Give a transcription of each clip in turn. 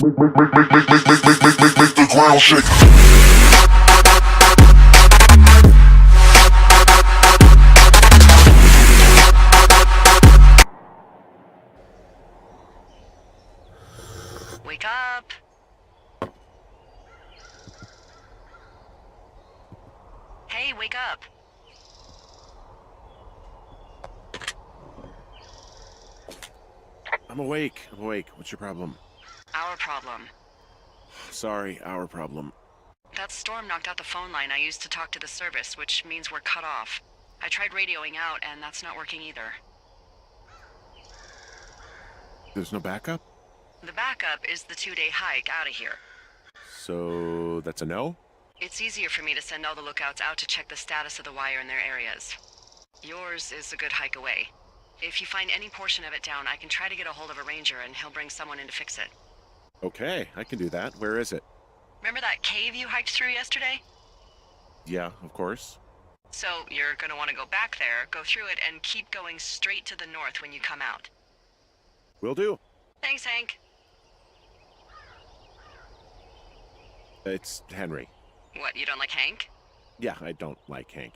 Make the ground shake. Wake up. Hey, wake up. I'm awake. What's your problem? Our problem. Sorry, our problem. That storm knocked out the phone line I used to talk to the service, which means we're cut off. I tried radioing out, and that's not working either. There's no backup? The backup is the 2-day hike out of here. So that's a no? It's easier for me to send all the lookouts out to check the status of the wire in their areas. Yours is a good hike away. If you find any portion of it down, I can try to get a hold of a ranger and he'll bring someone in to fix it. Okay, I can do that. Where is it? Remember that cave you hiked through yesterday? Yeah, of course. So you're gonna want to go back there, go through it, and keep going straight to the north when you come out. Will do. Thanks, Hank. It's Henry. What, you don't like Hank? Yeah, I don't like Hank.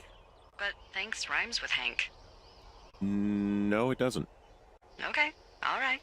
But thanks rhymes with Hank. No, it doesn't. Okay, all right.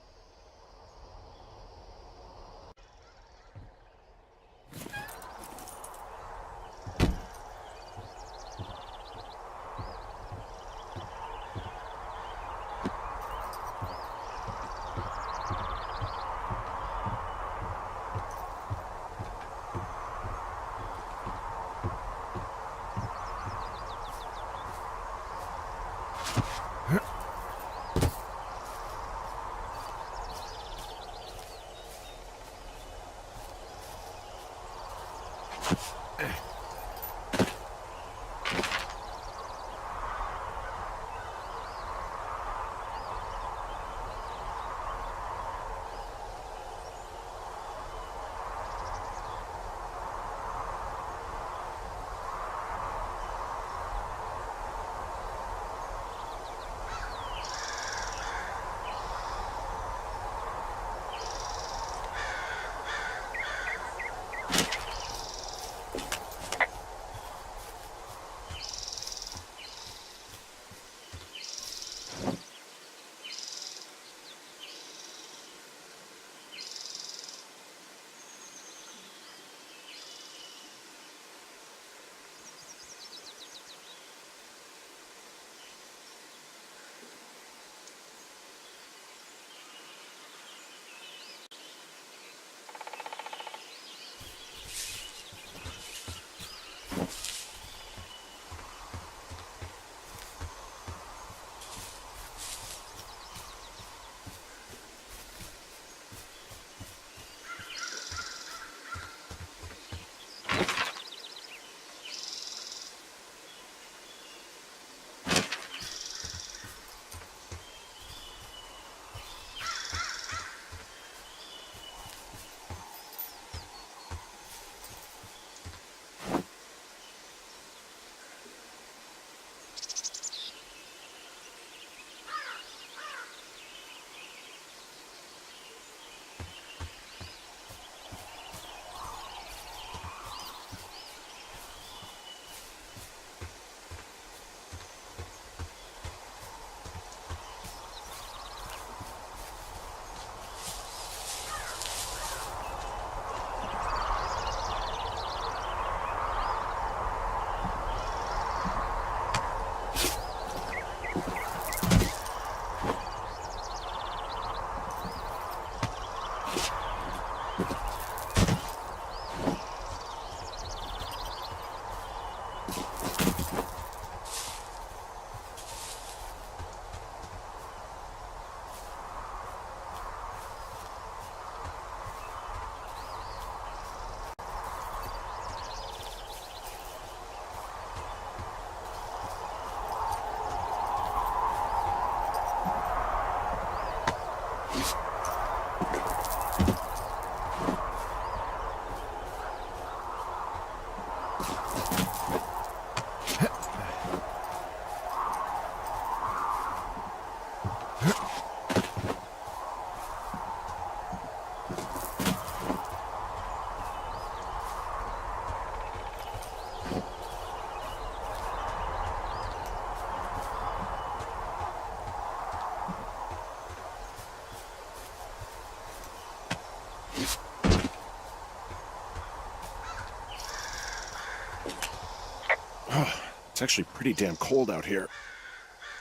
It's actually pretty damn cold out here.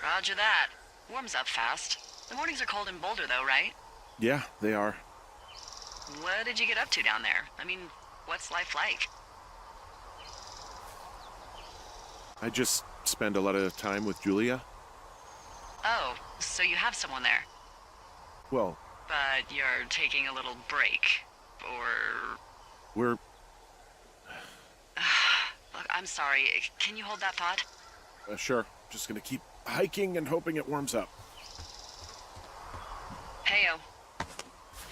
Roger that. Warms up fast. The mornings are cold in Boulder, though, right? Yeah, they are. What did you get up to down there? I mean, what's life like? I just spend a lot of time with Julia. Oh, so you have someone there. Well, But you're taking a little break. Or... we're... Look, I'm sorry. Can you hold that thought? Sure. Just gonna keep hiking and hoping it warms up. Heyo.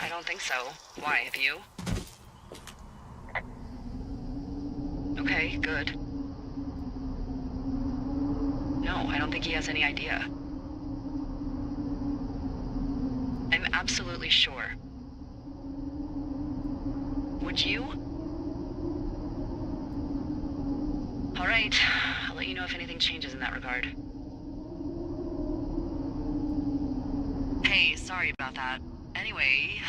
I don't think so. Why, have you? Okay, good. No, I don't think he has any idea. I'm absolutely sure. Would you? All right, I'll let you know if anything changes in that regard. Hey, sorry about that. Anyway,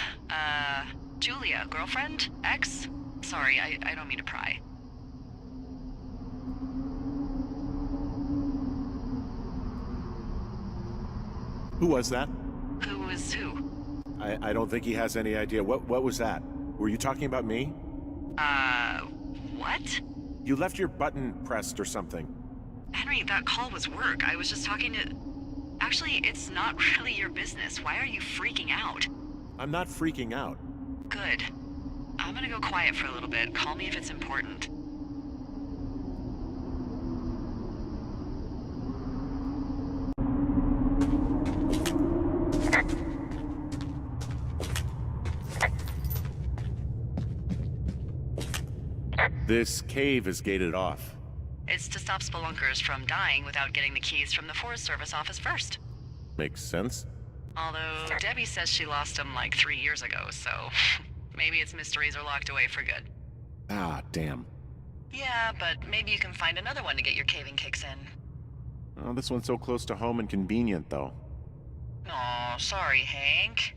Julia, girlfriend? Ex? Sorry, I don't mean to pry. Who was that? Who is who? I don't think he has any idea. What was that? Were you talking about me? What? You left your button pressed or something. Henry, that call was work. I was just talking to... Actually, it's not really your business. Why are you freaking out? I'm not freaking out. Good. I'm gonna go quiet for a little bit. Call me if it's important. This cave is gated off. It's to stop spelunkers from dying without getting the keys from the Forest Service office first. Makes sense. Although Debbie says she lost them like 3 years ago, so maybe its mysteries are locked away for good. Ah, damn. Yeah, but maybe you can find another one to get your caving kicks in. Oh, this one's so close to home and convenient, though. Aw, sorry, Hank.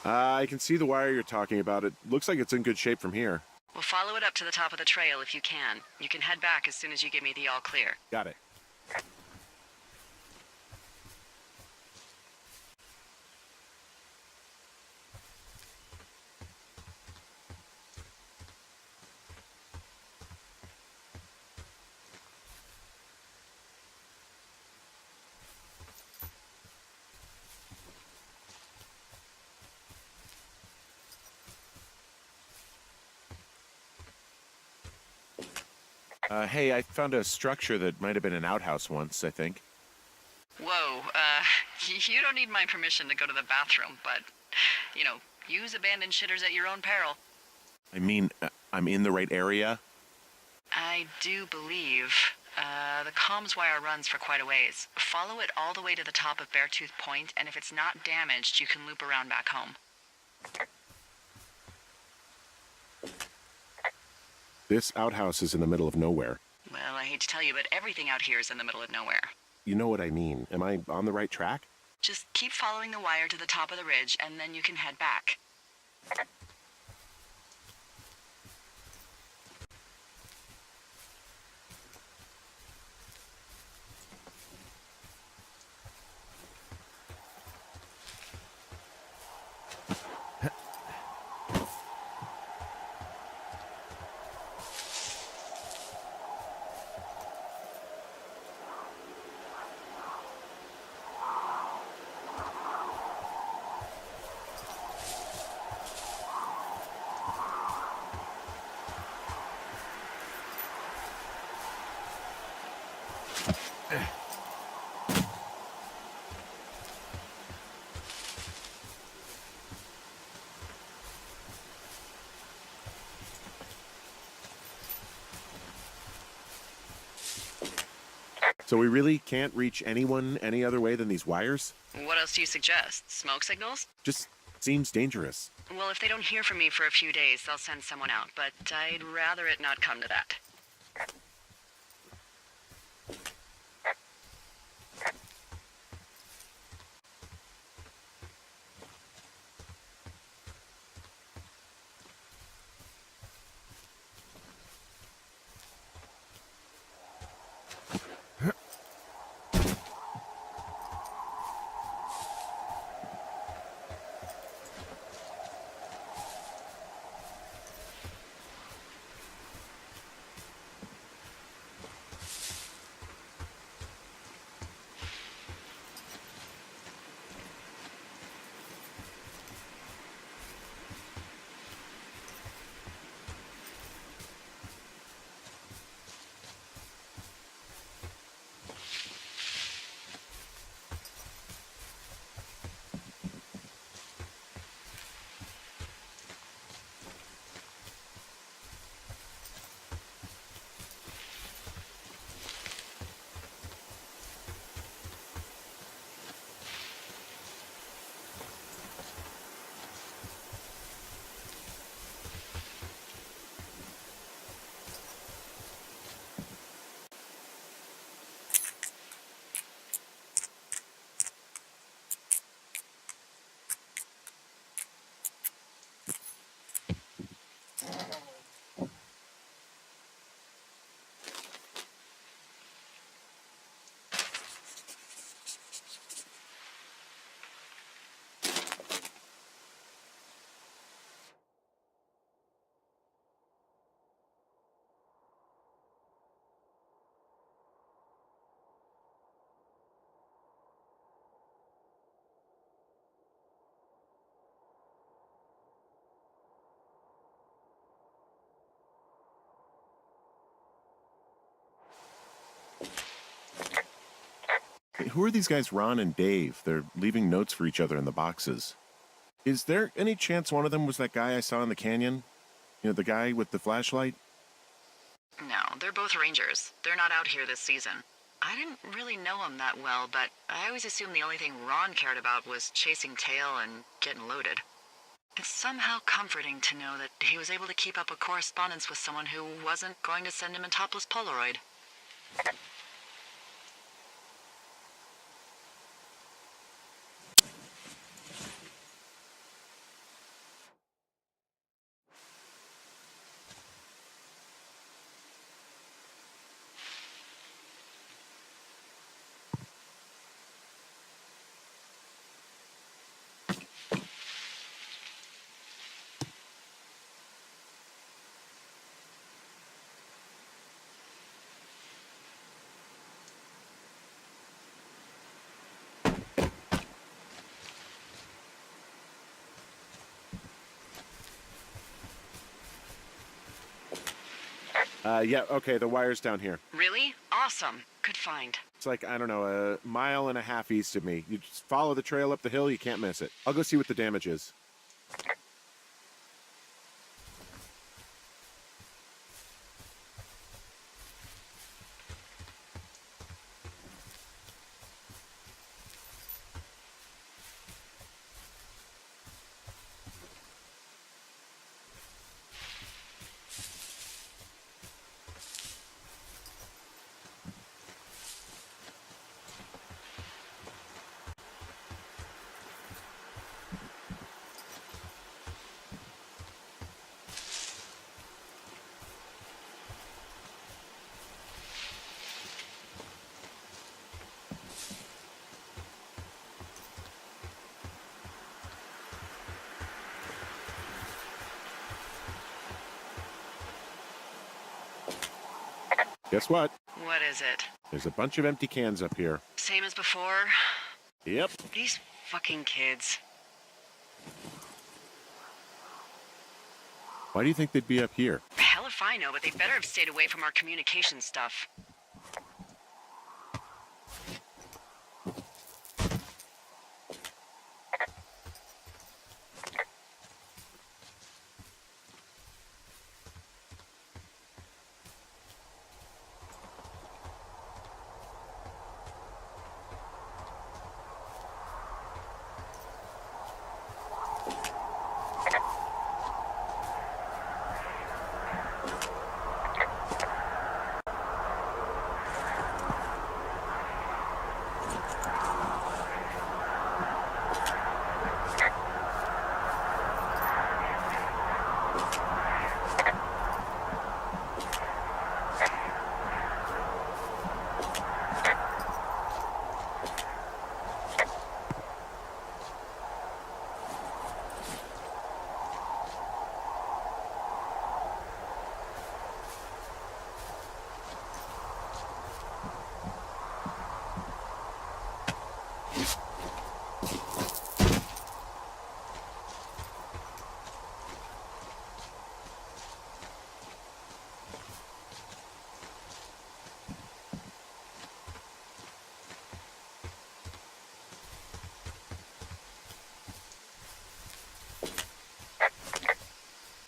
I can see the wire you're talking about. It looks like it's in good shape from here. We'll follow it up to the top of the trail if you can. You can head back as soon as you give me the all clear. Got it. Hey, I found a structure that might have been an outhouse once, I think. Whoa, you don't need my permission to go to the bathroom, but, use abandoned shitters at your own peril. I mean, I'm in the right area? I do believe. The comms wire runs for quite a ways. Follow it all the way to the top of Beartooth Point, and if it's not damaged, you can loop around back home. This outhouse is in the middle of nowhere. Well, I hate to tell you, but everything out here is in the middle of nowhere. You know what I mean. Am I on the right track? Just keep following the wire to the top of the ridge, and then you can head back. So we really can't reach anyone any other way than these wires? What else do you suggest? Smoke signals? Just seems dangerous. Well, if they don't hear from me for a few days, they'll send someone out, but I'd rather it not come to that. Hey, who are these guys, Ron and Dave? They're leaving notes for each other in the boxes. Is there any chance one of them was that guy I saw in the canyon? The guy with the flashlight? No, they're both rangers. They're not out here this season. I didn't really know him that well, but I always assumed the only thing Ron cared about was chasing tail and getting loaded. It's somehow comforting to know that he was able to keep up a correspondence with someone who wasn't going to send him a topless Polaroid. Yeah, okay, the wire's down here. Really? Awesome. Good find. It's like, I don't know, a mile and a half east of me. You just follow the trail up the hill, you can't miss it. I'll go see what the damage is. Guess what? What is it? There's a bunch of empty cans up here. Same as before? Yep. These fucking kids. Why do you think they'd be up here? Hell if I know, but they better have stayed away from our communication stuff.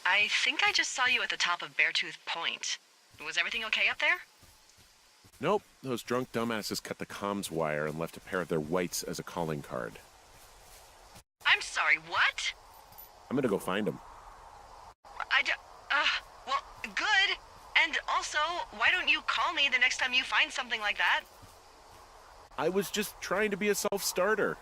I think I just saw you at the top of Beartooth Point. Was everything okay up there? Nope. Those drunk dumbasses cut the comms wire and left a pair of their whites as a calling card. I'm sorry, what? I'm gonna go find them. Well, good. And also, why don't you call me the next time you find something like that? I was just trying to be a self-starter.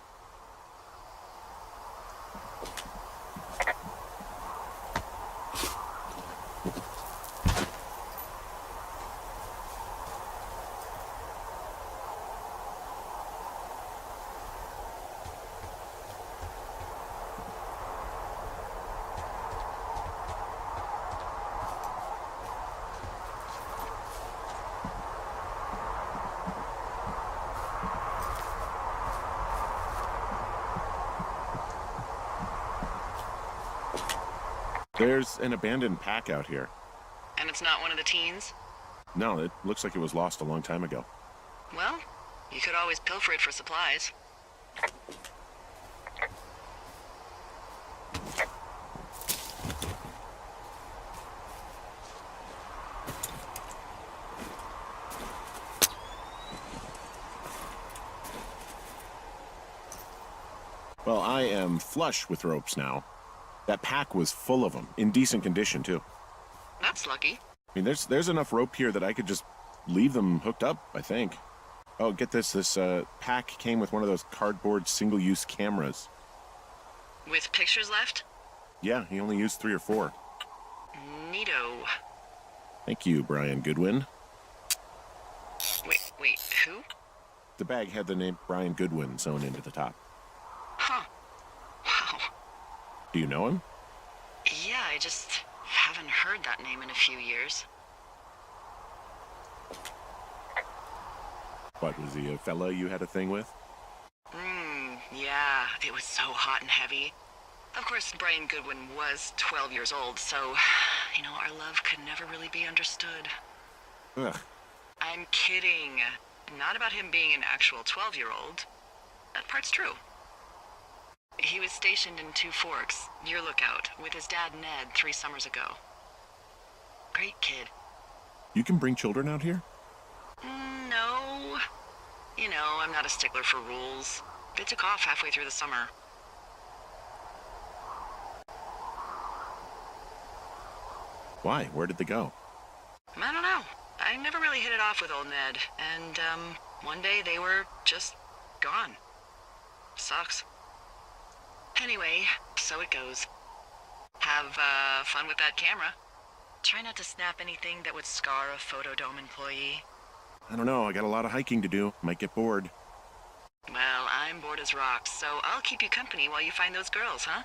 There's an abandoned pack out here. And it's not one of the teens? No, it looks like it was lost a long time ago. Well, you could always pilfer it for supplies. Well, I am flush with ropes now. That pack was full of them, in decent condition, too. That's lucky. I mean, there's enough rope here that I could just leave them hooked up, I think. Oh, get this. This pack came with one of those cardboard single-use cameras. With pictures left? Yeah, he only used 3 or 4. Neato. Thank you, Brian Goodwin. Wait, who? The bag had the name Brian Goodwin sewn into the top. Huh. Wow. Do you know him? Yeah, I just haven't heard that name in a few years. What, was he a fella you had a thing with? Yeah, it was so hot and heavy. Of course, Brian Goodwin was 12 years old, so You know, our love could never really be understood. Ugh. I'm kidding. Not about him being an actual 12-year-old. That part's true. He was stationed in Two Forks, your lookout, with his dad Ned 3 summers ago. Great kid. You can bring children out here? No. You know, I'm not a stickler for rules. They took off halfway through the summer. Why? Where did they go? I don't know. I never really hit it off with old Ned, and, one day they were just gone. Sucks. Anyway, so it goes. Have, fun with that camera. Try not to snap anything that would scar a Photodome employee. I don't know. I got a lot of hiking to do. Might get bored. Well, I'm bored as rocks, so I'll keep you company while you find those girls, huh?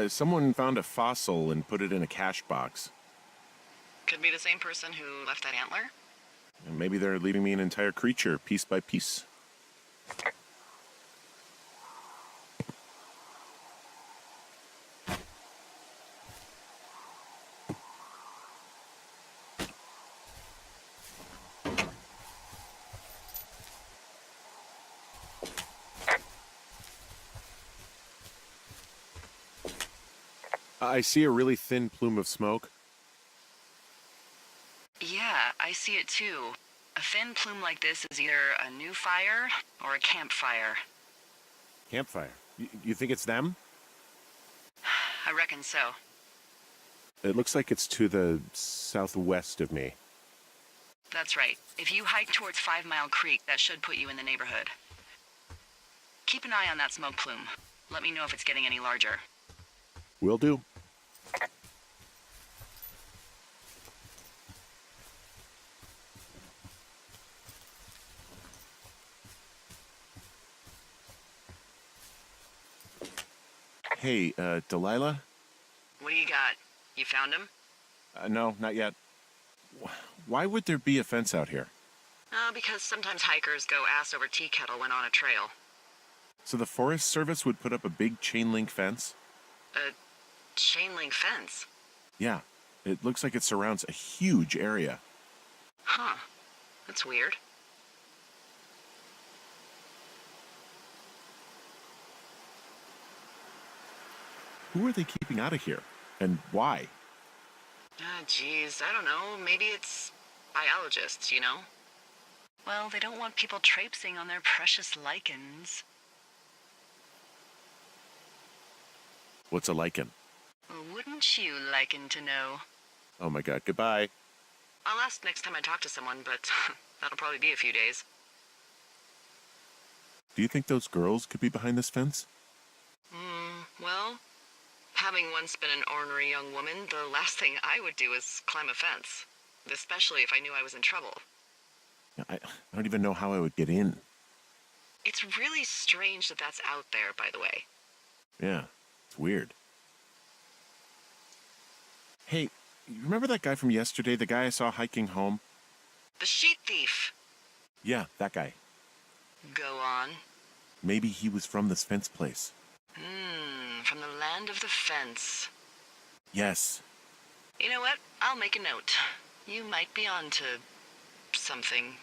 Someone found a fossil and put it in a cache box. Could be the same person who left that antler. And maybe they're leaving me an entire creature, piece by piece. I see a really thin plume of smoke. Yeah, I see it too. A thin plume like this is either a new fire or a campfire. Campfire. You think it's them? I reckon so. It looks like it's to the southwest of me. That's right. If you hike towards 5 Mile Creek, that should put you in the neighborhood. Keep an eye on that smoke plume. Let me know if it's getting any larger. Will do. Hey, Delilah? What do you got? You found him? No, not yet. Why would there be a fence out here? Because sometimes hikers go ass over tea kettle when on a trail. So the Forest Service would put up a big chain link fence? A chain link fence? Yeah. It looks like it surrounds a huge area. Huh. That's weird. Who are they keeping out of here? And why? Geez, I don't know. Maybe it's biologists, you know? Well, they don't want people traipsing on their precious lichens. What's a lichen? Wouldn't you liken to know? Oh my god, goodbye. I'll ask next time I talk to someone, but that'll probably be a few days. Do you think those girls could be behind this fence? Well, having once been an ornery young woman, the last thing I would do is climb a fence. Especially if I knew I was in trouble. I don't even know how I would get in. It's really strange that that's out there, by the way. Yeah, it's weird. Hey, you remember that guy from yesterday, the guy I saw hiking home? The sheet thief! Yeah, that guy. Go on. Maybe he was from this fence place. from the land of the fence. Yes. You know what? I'll make a note. You might be onto something.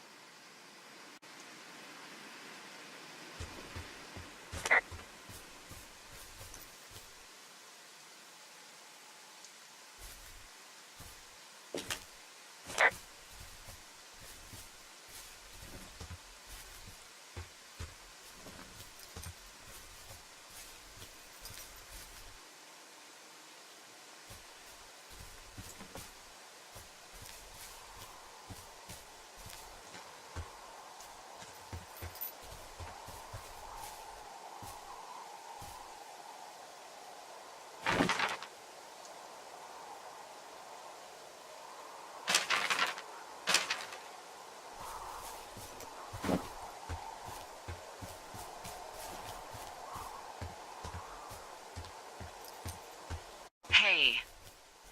Hey,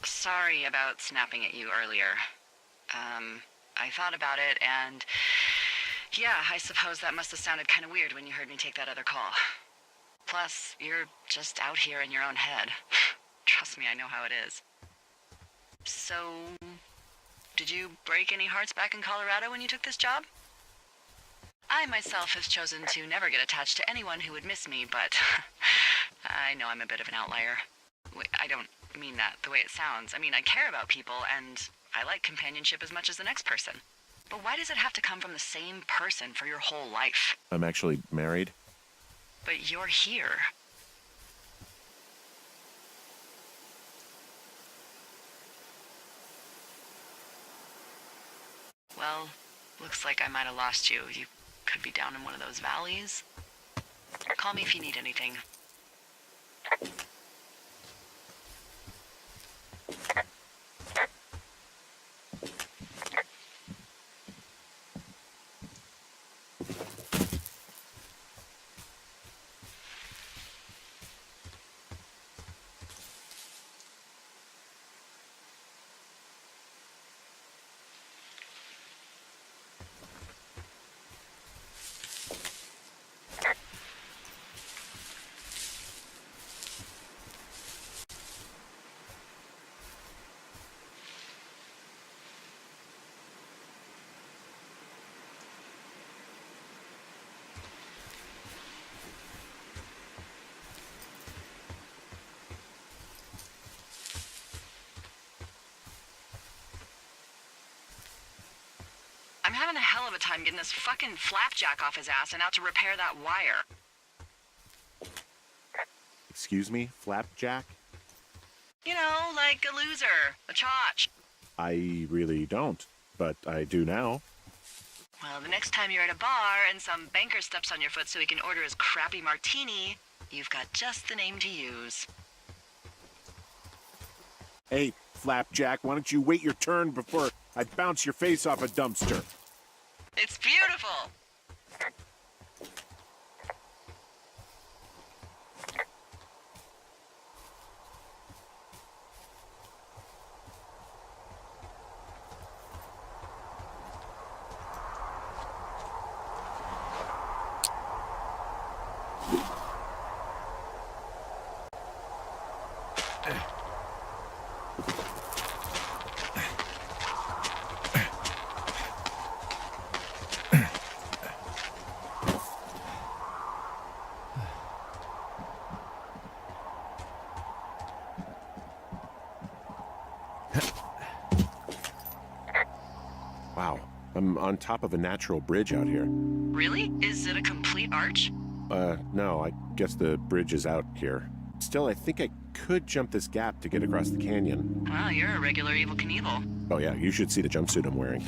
sorry about snapping at you earlier. I thought about it, and yeah, I suppose that must have sounded kind of weird when you heard me take that other call. Plus, you're just out here in your own head. Trust me, I know how it is. So, did you break any hearts back in Colorado when you took this job? I myself have chosen to never get attached to anyone who would miss me, but I know I'm a bit of an outlier. I don't mean that the way it sounds. I mean, I care about people, and I like companionship as much as the next person. But why does it have to come from the same person for your whole life? I'm actually married. But you're here. Well, looks like I might have lost you. You could be down in one of those valleys. Call me if you need anything. I'm having a hell of a time getting this fucking flapjack off his ass and out to repair that wire. Excuse me, Flapjack? You know, like a loser, a chotch. I really don't, but I do now. Well, the next time you're at a bar and some banker steps on your foot so he can order his crappy martini, you've got just the name to use. Hey, Flapjack, why don't you wait your turn before I bounce your face off a dumpster? It's beautiful! Wow, I'm on top of a natural bridge out here. Really? Is it a complete arch? No, I guess the bridge is out here. Still, I think I could jump this gap to get across the canyon. Wow, you're a regular Evel Knievel. Oh yeah, you should see the jumpsuit I'm wearing.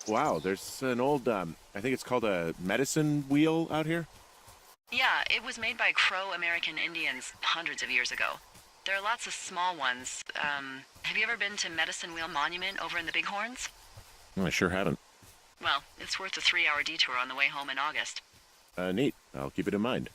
Wow, there's an old, I think it's called a medicine wheel out here. Yeah, it was made by Crow American Indians hundreds of years ago. There are lots of small ones. Have you ever been to Medicine Wheel Monument over in the Bighorns? I sure haven't. Well, it's worth a 3-hour detour on the way home in August. Neat. I'll keep it in mind.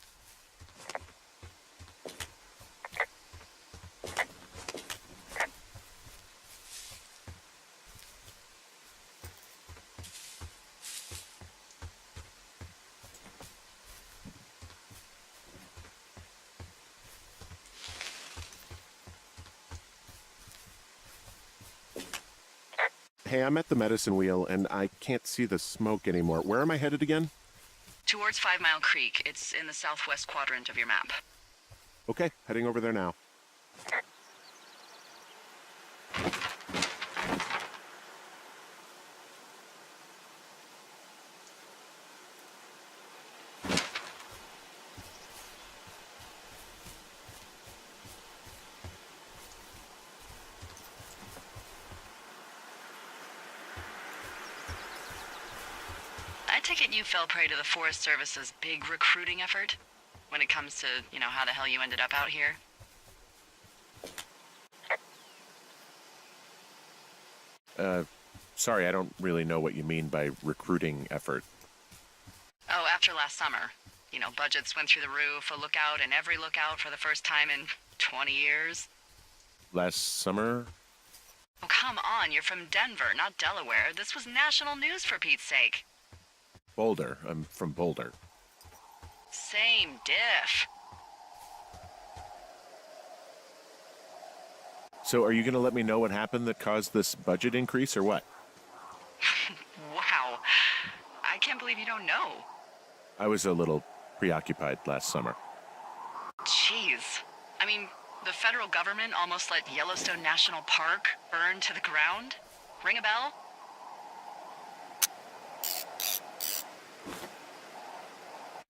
Hey, I'm at the medicine wheel, and I can't see the smoke anymore. Where am I headed again? Towards 5 Mile Creek. It's in the southwest quadrant of your map. Okay, heading over there now. I take it you fell prey to the Forest Service's big recruiting effort? When it comes to, how the hell you ended up out here? Sorry, I don't really know what you mean by recruiting effort. Oh, after last summer. Budgets went through the roof, a lookout in every lookout for the first time in 20 years. Last summer? Oh, come on, you're from Denver, not Delaware. This was national news for Pete's sake. Boulder. I'm from Boulder. Same diff. So are you going to let me know what happened that caused this budget increase, or what? Wow. I can't believe you don't know. I was a little preoccupied last summer. Jeez. I mean, the federal government almost let Yellowstone National Park burn to the ground? Ring a bell?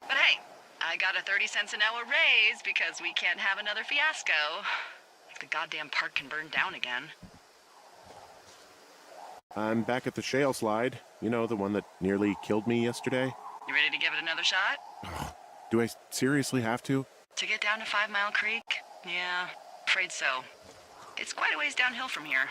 But hey, I got a 30 cents an hour raise because we can't have another fiasco. Like the goddamn park can burn down again. I'm back at the shale slide. You know, the one that nearly killed me yesterday. You ready to give it another shot? Do I seriously have to? To get down to 5 Mile Creek? Yeah, afraid so. It's quite a ways downhill from here.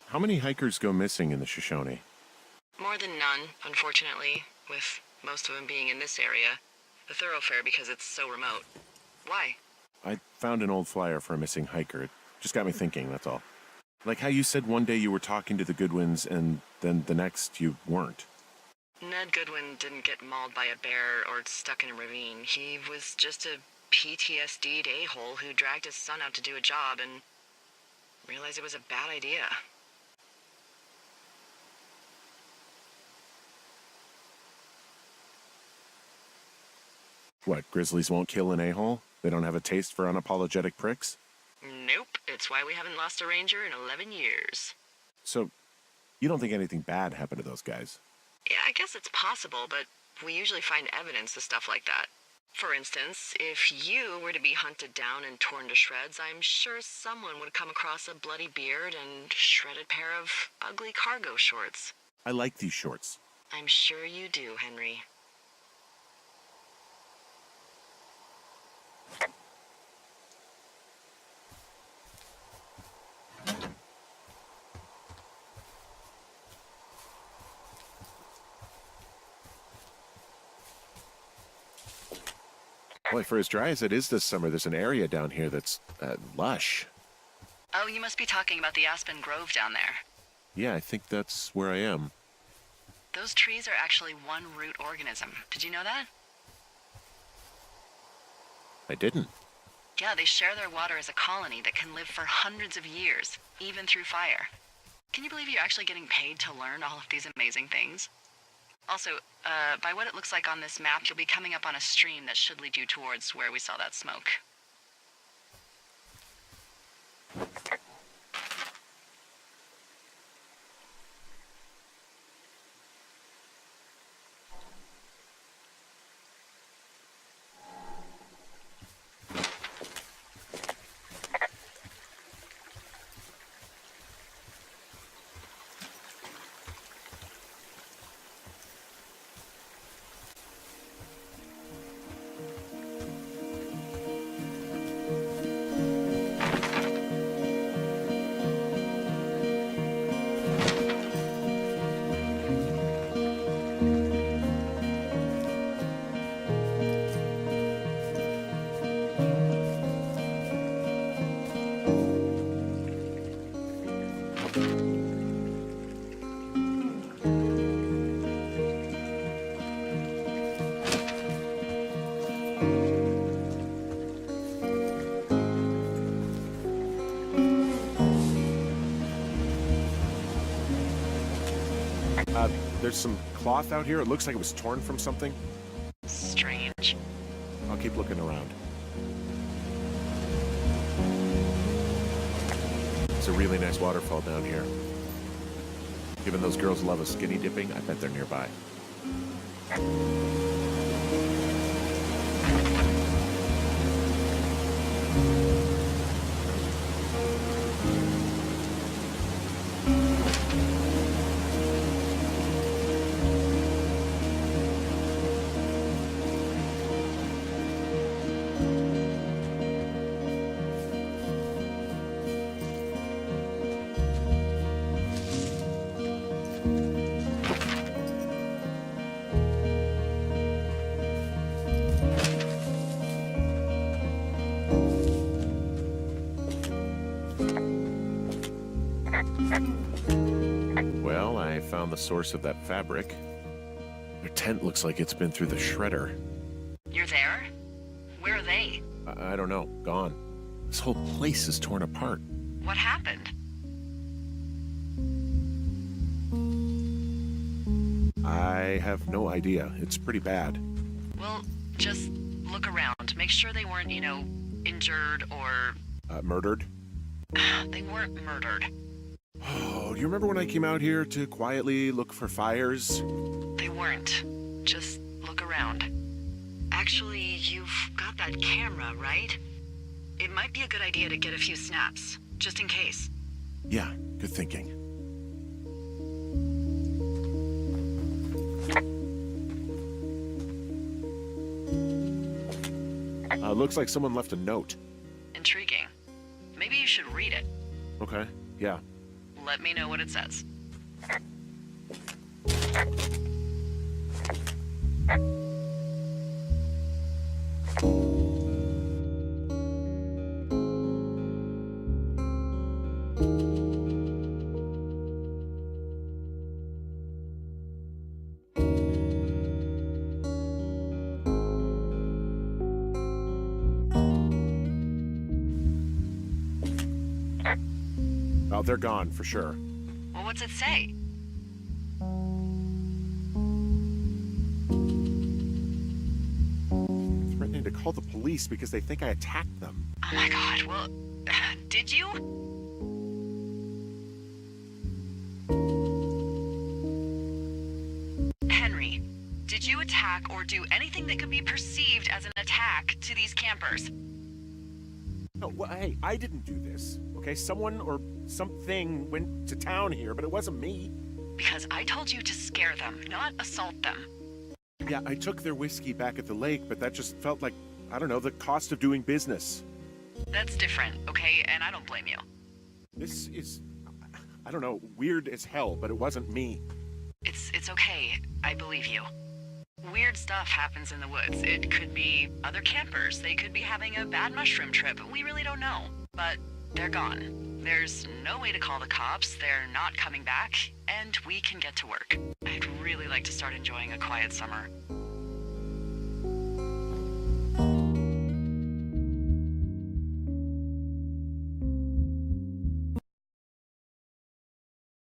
How many hikers go missing in the Shoshone? More than none, unfortunately, with most of them being in this area. The thoroughfare because it's so remote. Why? I found an old flyer for a missing hiker. It just got me thinking, that's all. Like how you said one day you were talking to the Goodwins and then the next you weren't. Ned Goodwin didn't get mauled by a bear or stuck in a ravine. He was just a PTSD'd a-hole who dragged his son out to do a job and realized it was a bad idea. What, grizzlies won't kill an a-hole? They don't have a taste for unapologetic pricks? Nope, it's why we haven't lost a ranger in 11 years. So, you don't think anything bad happened to those guys? Yeah, I guess it's possible, but we usually find evidence of stuff like that. For instance, if you were to be hunted down and torn to shreds, I'm sure someone would come across a bloody beard and shredded pair of ugly cargo shorts. I like these shorts. I'm sure you do, Henry. Boy, for as dry as it is this summer, there's an area down here that's lush. Oh, you must be talking about the Aspen Grove down there. Yeah, I think that's where I am. Those trees are actually one root organism. Did you know that? I didn't. Yeah, they share their water as a colony that can live for hundreds of years, even through fire. Can you believe you're actually getting paid to learn all of these amazing things? Also, by what it looks like on this map, you'll be coming up on a stream that should lead you towards where we saw that smoke. There's some cloth out here. It looks like it was torn from something. Strange. I'll keep looking around. It's a really nice waterfall down here. Given those girls love a skinny dipping, I bet they're nearby. Well, I found the source of that fabric. Their tent looks like it's been through the shredder. You're there? Where are they? I don't know. Gone. This whole place is torn apart. What happened? I have no idea. It's pretty bad. Well, just look around. Make sure they weren't, injured or... Murdered? They weren't murdered. Oh, do you remember when I came out here to quietly look for fires? They weren't. Just look around. Actually, you've got that camera, right? It might be a good idea to get a few snaps, just in case. Yeah, good thinking. Looks like someone left a note. Intriguing. Maybe you should read it. Okay, yeah. Let me know what it says. Well, they're gone for sure. Well, what's it say? Threatening to call the police because they think I attacked them. Oh my god, well, did you? Henry, did you attack or do anything that could be perceived as an attack to these campers? No, well, hey, I didn't do this. Okay, someone or something went to town here, but it wasn't me. Because I told you to scare them, not assault them. Yeah, I took their whiskey back at the lake, but that just felt like, I don't know, the cost of doing business. That's different, okay? And I don't blame you. This is, I don't know, weird as hell, but it wasn't me. It's okay. I believe you. Weird stuff happens in the woods. It could be other campers. They could be having a bad mushroom trip. We really don't know. But they're gone. There's no way to call the cops. They're not coming back. And we can get to work. I'd really like to start enjoying a quiet summer.